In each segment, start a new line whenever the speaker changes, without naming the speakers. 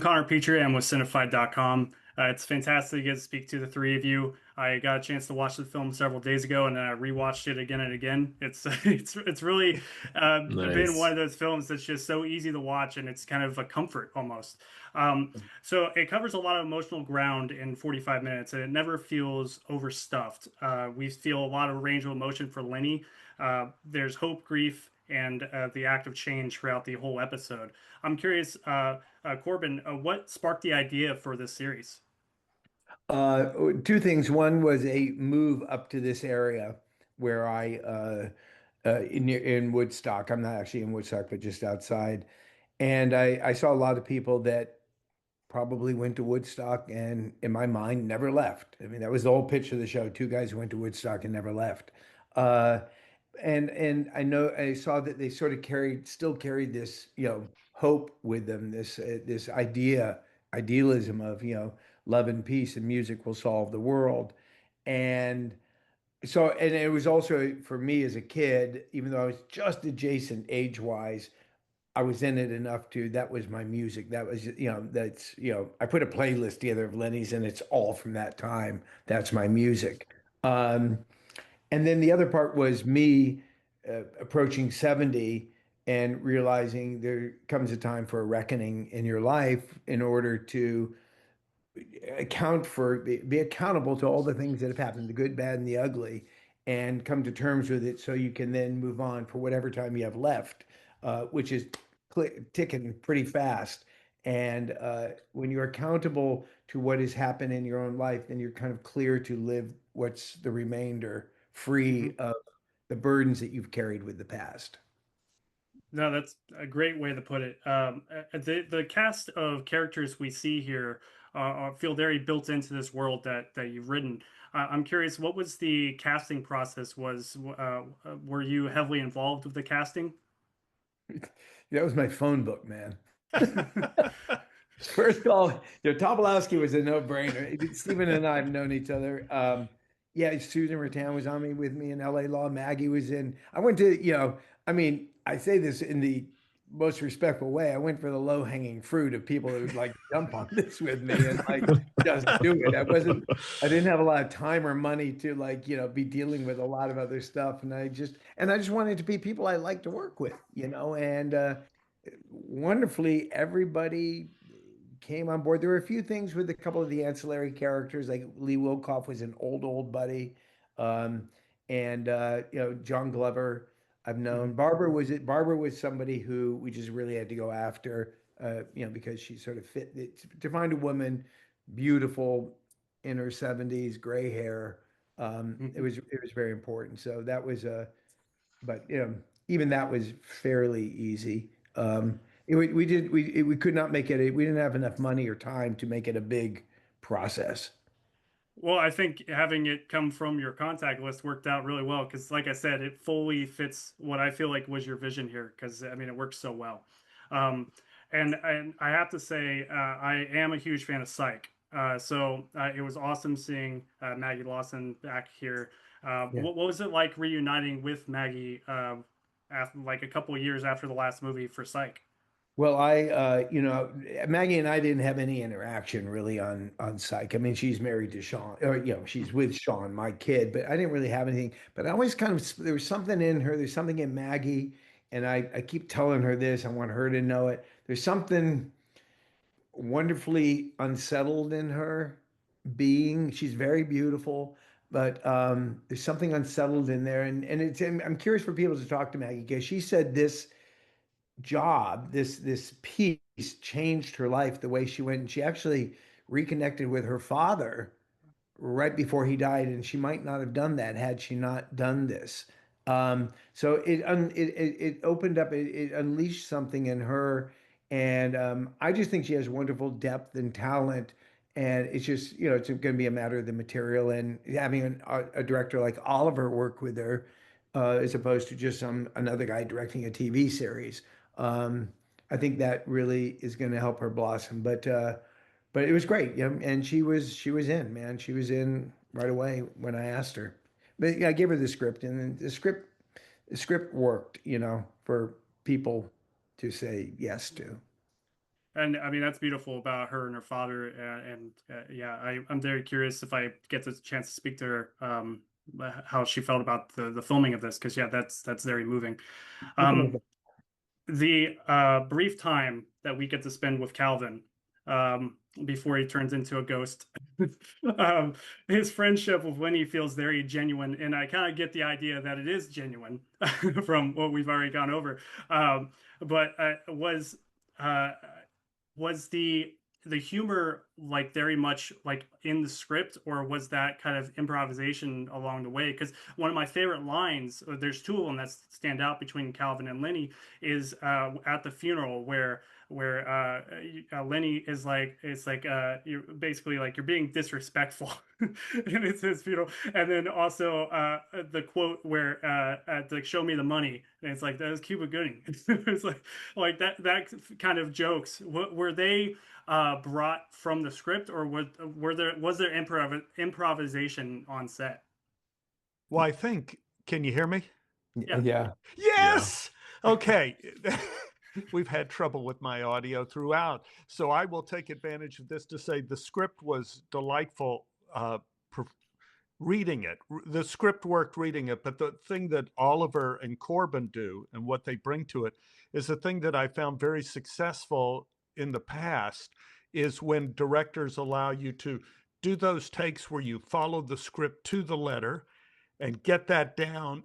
Connor Petrey. I'm with Cinefied.com. It's fantastic to get to speak to the three of you. I got a chance to watch the film several days ago, and then I rewatched it again and again. It's it's really been one
Nice.
of those films that's just so easy to watch, and it's kind of a comfort almost. So it covers a lot of emotional ground in 45 minutes, and it never feels overstuffed. We feel a lot of range of emotion for Lenny. There's hope, grief, and the act of change throughout the whole episode. I'm curious, Corbin, what sparked the idea for this series?
Two things. One was a move up to this area where in Woodstock. I'm not actually in Woodstock, but just outside. And I saw a lot of people that probably went to Woodstock and, in my mind, never left. I mean, that was the whole pitch of the show. Two guys who went to Woodstock and never left. Uh, and I know I saw that they sort of still carried this, hope with them, this idealism of, love and peace and music will solve the world. And and it was also for me as a kid, even though I was just adjacent age-wise, I was in it enough that was my music. That was, I put a playlist together of Lenny's and it's all from that time. That's my music. Um, and then the other part was me approaching 70 and realizing there comes a time for a reckoning in your life in order to be accountable to all the things that have happened, the good, bad, and the ugly, and come to terms with it so you can then move on for whatever time you have left, which is ticking pretty fast. And when you're accountable to what has happened in your own life, then you're kind of clear to live what's the remainder, free
Mhm.
of the burdens that you've carried with the past.
No, that's a great way to put it. The cast of characters we see here feel very built into this world that you've written. I'm curious, what was the casting process? Were you heavily involved with the casting?
That was my phone book, man. First of all, Tobolowsky was a no-brainer. Stephen and I have known each other. Yeah, Susan Rattan was on me with me in LA Law. Maggie was in. I went to, I mean, I say this in the most respectful way. I went for the low-hanging fruit of people that would like jump on this with me and like just do it. I didn't have a lot of time or money to like, be dealing with a lot of other stuff. And I just wanted to be people I like to work with, and wonderfully, everybody came on board. There were a few things with a couple of the ancillary characters, like Lee Wilkoff was an old buddy, um, and John Glover. I've known
Mhm.
Barbara was somebody who we just really had to go after, because she sort of fit to find a woman beautiful in her 70s, gray hair. It
Mhm.
was very important. So that was but even that was fairly easy. We could not make it. We didn't have enough money or time to make it a big process.
Well, I think having it come from your contact list worked out really well because, like I said, it fully fits what I feel like was your vision here. Because I mean, it works so well. Um, and I have to say, I am a huge fan of Psych. So it was awesome seeing Maggie Lawson back here.
Yeah.
What was it like reuniting with Maggie after like a couple of years after the last movie for Psych?
Well, Maggie and I didn't have any interaction really on Psych. I mean, she's married to Sean, or she's with Sean, my kid, but I didn't really have anything. But I always there was something in her. There's something in Maggie, and I keep telling her this. I want her to know it. There's something wonderfully unsettled in her being. She's very beautiful, but there's something unsettled in there. And I'm curious for people to talk to Maggie because she said this job, this piece changed her life the way she went. And she actually reconnected with her father right before he died, and she might not have done that had she not done this. So it opened up, it unleashed something in her, and I just think she has wonderful depth and talent. And it's just, it's going to be a matter of the material and having a director like Oliver work with her, as opposed to just another guy directing a TV series. Um, I think that really is going to help her blossom. But it was great, and she was in, man. She was in right away when I asked her. But yeah, I gave her the script, and then the script worked, for people to say yes to.
And I mean, that's beautiful about her and her father. Yeah, I'm very curious if I get the chance to speak to her, how she felt about the filming of this, because yeah, that's very moving.
We can make
Um,
it.
the brief time that we get to spend with Calvin before he turns into a ghost, his friendship with Winnie feels very genuine, and I kind of get the idea that it is genuine from what we've already gone over. But uh, was the humor like very much like in the script, or was that kind of improvisation along the way? Because one of my favorite lines, there's two of them that stand out between Calvin and Lenny, is at the funeral where Lenny is like, it's like you're basically like you're being disrespectful, and it's his funeral. And then also the quote where at like show me the money, and it's like that is Cuba Gooding. It's like that kind of jokes. Were they brought from the script, or was there improvisation on set?
Well, I think, can you hear me?
Yeah.
Yeah.
Yeah.
Yes. Okay. We've had trouble with my audio throughout. So I will take advantage of this to say the script was delightful reading it. The script worked reading it, but the thing that Oliver and Corbin do and what they bring to it is the thing that I found very successful in the past is when directors allow you to do those takes where you follow the script to the letter and get that down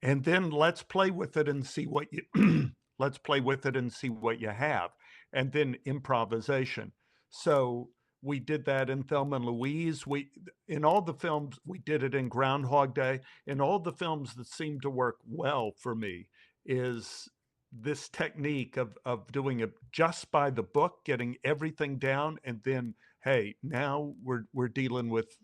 and then let's play with it and see what you let's play with it and see what you have, and then improvisation. So we did that in Thelma and Louise. We in all the films we did it in Groundhog Day. In all the films that seem to work well for me is this technique of doing it just by the book, getting everything down, and then hey, now we're dealing with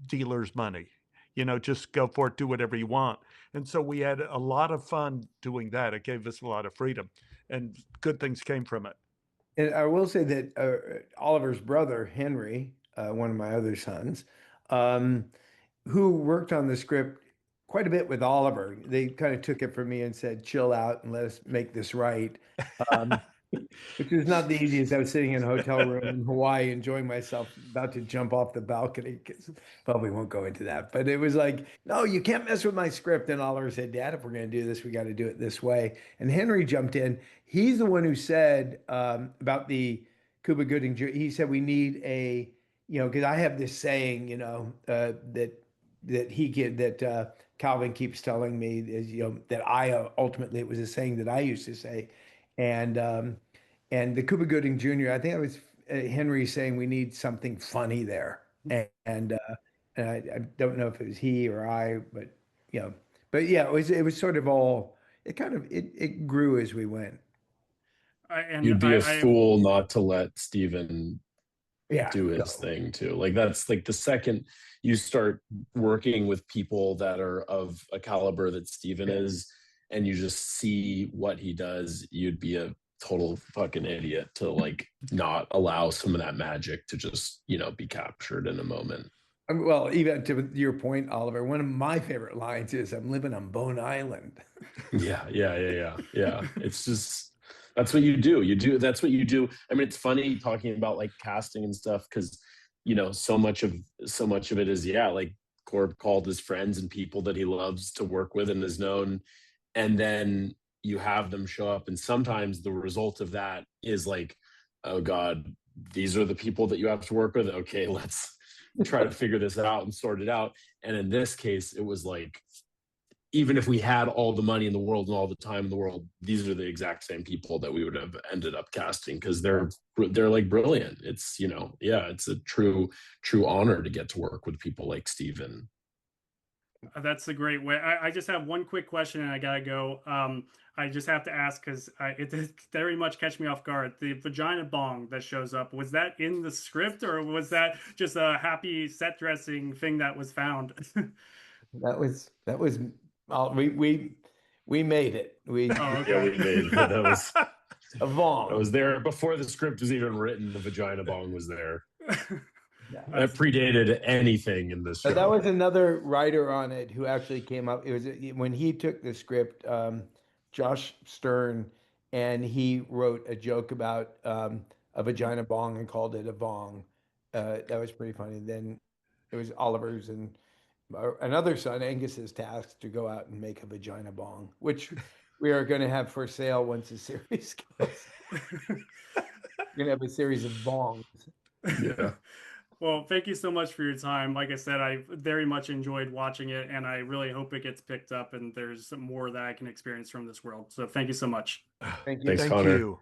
dealers' money. You know, just go for it, do whatever you want. And so we had a lot of fun doing that. It gave us a lot of freedom, and good things came from it.
And I will say that Oliver's brother, Henry, one of my other sons, um, who worked on the script quite a bit with Oliver, they kind of took it from me and said, chill out and let us make this right. Um, which was not the easiest. I was sitting in a hotel room in Hawaii enjoying myself, about to jump off the balcony. Probably won't go into that. But it was like, no, you can't mess with my script. And Oliver said, Dad, if we're going to do this, we got to do it this way. And Henry jumped in. He's the one who said about the Cuba Gooding. He said, we need a, because I have this saying, that Calvin keeps telling me is, that I ultimately, it was a saying that I used to say. And the Cuba Gooding Jr., I think it was Henry saying we need something funny there. And I don't know if it was he or I, you know, but yeah, it was sort of all, it grew as we went.
You'd be a
I
fool not to let Steven
Yeah.
do his thing too. Like that's like the second you start working with people that are of a caliber that Steven is, and you just see what he does, you'd be a total fucking idiot to like not allow some of that magic to just, be captured in a moment.
Well, even to your point, Oliver, one of my favorite lines is I'm living on Bone Island.
Yeah. It's just that's what you do. That's what you do. I mean, it's funny talking about like casting and stuff because so much of it is like Corb called his friends and people that he loves to work with and is known, and then you have them show up, and sometimes the result of that is like, oh God, these are the people that you have to work with. Okay, let's try to figure this out and sort it out. And in this case, it was like, even if we had all the money in the world and all the time in the world, these are the exact same people that we would have ended up casting because they're like brilliant. It's it's a true honor to get to work with people like Steven.
That's a great way. I just have one quick question and I gotta go. I just have to ask because it did very much catch me off guard. The vagina bong that shows up, was that in the script or was that just a happy set dressing thing that was found?
That was we made it. We
Oh,
Yeah,
okay.
we made that.
a
That
Vong.
was there before the script was even written. The vagina bong was there.
Yeah.
That predated anything in this
But that
show.
was another writer on it who actually came up. It was when he took the script, Josh Stern, and he wrote a joke about a vagina bong and called it a bong. That was pretty funny. Then it was Oliver's and another son, Angus's task to go out and make a vagina bong, which we are going to have for sale once the series goes. We're going to have a series of bongs.
Yeah.
Well, thank you so much for your time. Like I said, I very much enjoyed watching it, and I really hope it gets picked up and there's more that I can experience from this world. So thank you so much.
Thank you.
Thanks,
Thank
Connor.
you.